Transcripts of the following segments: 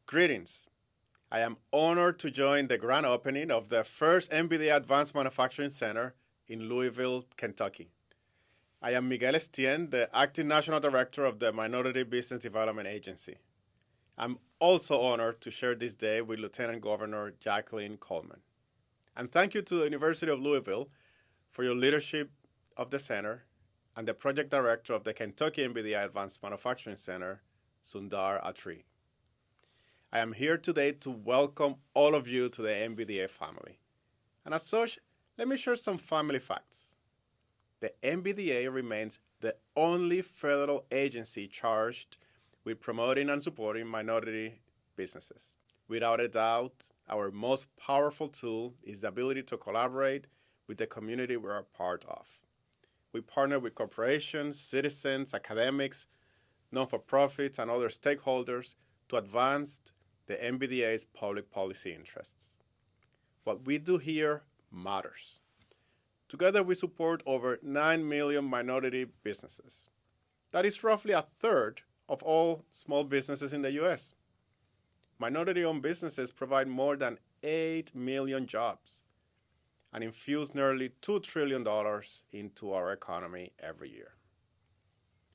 Greetings. I am honored to join the grand opening of the first MBDA Advanced Manufacturing Center in Louisville, Kentucky. I am Miguel Estien, the Acting National Director of the Minority Business Development Agency. I'm also honored to share this day with Lieutenant Governor Jacqueline Coleman. And thank you to the University of Louisville for your leadership of the center and the Project Director of the Kentucky MBDA Advanced Manufacturing Center, Sundar Atre. I am here today to welcome all of you to the MBDA family. And as such, let me share some family facts. The MBDA remains the only federal agency charged with promoting and supporting minority businesses. Without a doubt, our most powerful tool is the ability to collaborate with the community we are part of. We partner with corporations, citizens, academics, non-for-profits, and other stakeholders to advance the MBDA's public policy interests. What we do here matters. Together, we support over 9 million minority businesses. That is roughly a third of all small businesses in the U.S. Minority-owned businesses provide more than 8 million jobs and infuse nearly $2 trillion into our economy every year.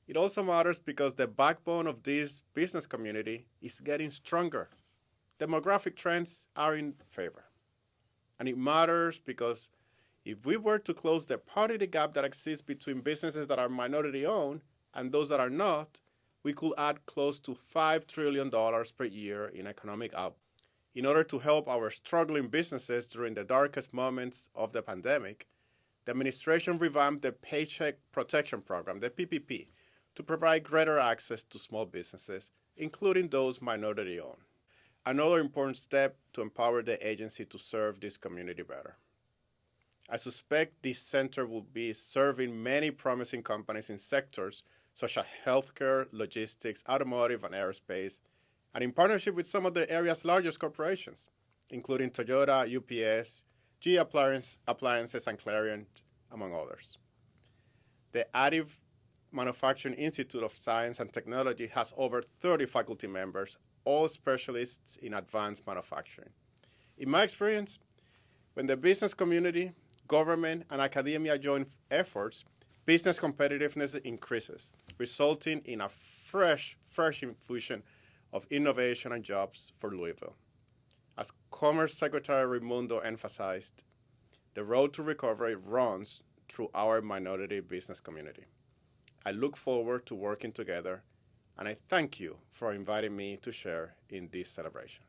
It also matters because the backbone of this business community is getting stronger. Demographic trends are in favor. And it matters because if we were to close the parity gap that exists between businesses that are minority-owned and those that are not, we could add close to $5 trillion per year in economic output. In order to help our struggling businesses during the darkest moments of the pandemic, the administration revamped the Paycheck Protection Program, the PPP, to provide greater access to small businesses, including those minority-owned. Another important step to empower the agency to serve this community better. I suspect this center will be serving many promising companies in sectors such as healthcare, logistics, automotive, and aerospace, and in partnership with some of the area's largest corporations, including Toyota, UPS, GE Appliances, and Clarion, among others. The Additive Manufacturing Institute of Science and Technology has over 30 faculty members, all specialists in advanced manufacturing. In my experience, when the business community, government, and academia join efforts, business competitiveness increases, resulting in a fresh infusion of innovation and jobs for Louisville. As Commerce Secretary Raimundo emphasized, the road to recovery runs through our minority business community. I look forward to working together, and I thank you for inviting me to share in this celebration.